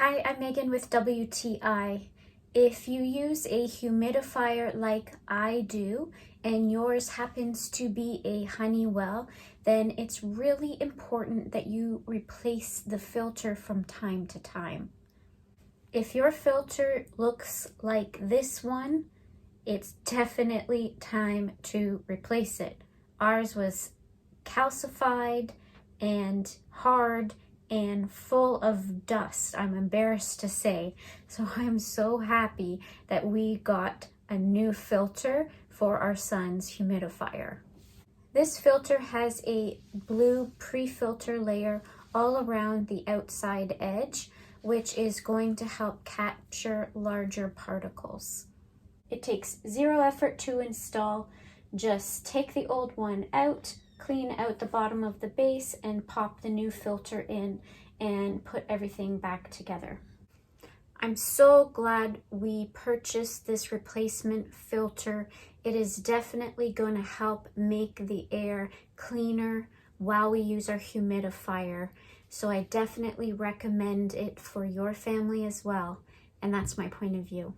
Hi, I'm Megan with WTI. If you use a humidifier like I do, and yours happens to be a Honeywell, then it's really important that you replace the filter from time to time. If your filter looks like this one, it's definitely time to replace it. Ours was calcified and hard and full of dust, I'm embarrassed to say. So I'm so happy that we got a new filter for our son's humidifier. This filter has a blue pre-filter layer all around the outside edge, which is going to help capture larger particles. It takes zero effort to install. Just take the old one out, clean out the bottom of the base, and pop the new filter in and put everything back together. I'm so glad we purchased this replacement filter. It is definitely going to help make the air cleaner while we use our humidifier. So I definitely recommend it for your family as well. And that's my point of view.